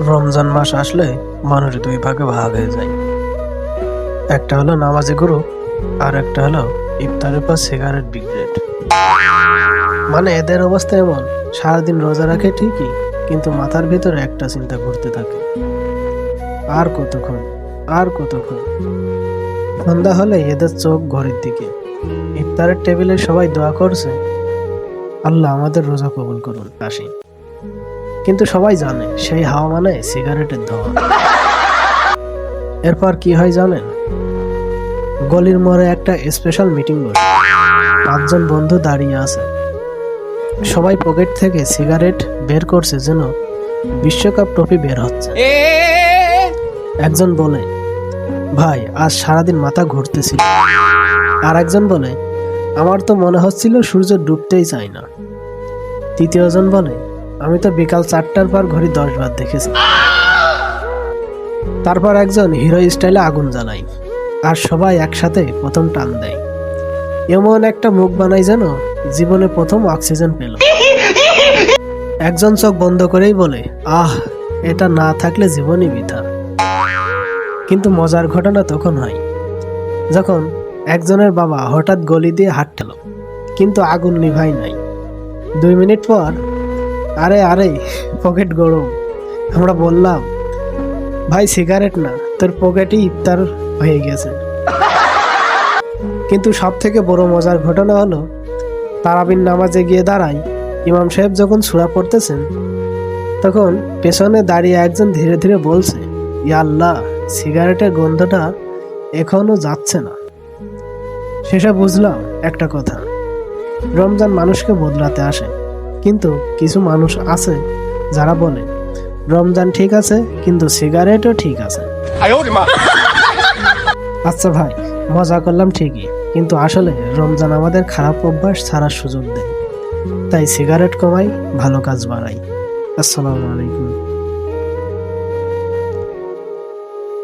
রমজান মাস আসলে মানুষ দুই ভাগে ভাগ হয়ে যায়। একটা হলো নামাজি গ্রুপ, আর একটা হলো ইফতারের পর সিগারেট বিগ্রেড। মানে এদের অবস্থা এমন, সারাদিন রোজা রাখে ঠিকই, কিন্তু মাথার ভিতরে একটা চিন্তা ঘুরতে থাকে, আর কতক্ষণ, আর কতক্ষণ। সন্ধ্যা হলে এদের চোখ ঘড়ির দিকে। ইফতারের টেবিলে সবাই দোয়া করছে, আল্লাহ আমাদের রোজা কবুল করুন, আসি। কিন্তু সবাই জানে সেই হাওয়া মানে সিগারেটের ধোঁয়া। এরপর কি হয় জানেন? গলির মোড়ে একটা স্পেশাল মিটিং বসে। 5জন বন্ধু দাঁড়িয়ে আছে, সবাই পকেট থেকে সিগারেট বের করছে, যেন বিশ্বকাপ ট্রফি বের হচ্ছে। একজন বলে, ভাই আজ সারাদিন মাথা ঘুরতেছিল। আর একজন বলে, আমার তো মনে হচ্ছিল সূর্য ডুবতেই চায় না। তৃতীয়জন বলে, আমি তো বিকাল 4টার পর ঘড়ি 10 বার দেখেছি। তারপর একজন হিরো স্টাইলে আগুন জ্বালায়, আর সবাই একসাথে প্রথম টান দেয়। এমন একটা মুখ বানাই যেন জীবনে প্রথম অক্সিজেন পেল। একজন চোখ বন্ধ করেই বলে, আহ, এটা না থাকলে জীবনই বৃথা। কিন্তু মজার ঘটনা তখন হয় যখন একজনের বাবা হঠাৎ গলি দিয়ে হাঁটছিল, কিন্তু আগুন নিভাই নাই। 2 মিনিট পর, আরে আরে পকেট গরম। আমরা বললাম, ভাই সিগারেট না, তোর পকেটই ইফতার হয়ে গেছে। কিন্তু সব থেকে বড় মজার ঘটনা হলো, তারাবির নামাজে গিয়ে দাঁড়াই, ইমাম সাহেব যখন সূরা পড়তেছেন, তখন পেছনে দাঁড়িয়ে একজন ধীরে ধীরে বলছে, ইয়া আল্লাহ, সিগারেটের গন্ধটা এখনো যাচ্ছে না। শেষে বুঝলাম একটা কথা, রমজান মানুষকে বদলাতে আসে, কিন্তু কিছু মানুষ আছে যারা বলে, রমজান ঠিক আছে কিন্তু সিগারেটও ঠিক আছে। আচ্ছা ভাই, মজা করলাম ঠিকই, কিন্তু আসলে রমজান আমাদের খারাপ অভ্যাস ছাড়ার সুযোগ দেয়। তাই সিগারেট কমাই, ভালো কাজ বাড়াই। আসসালামু আলাইকুম।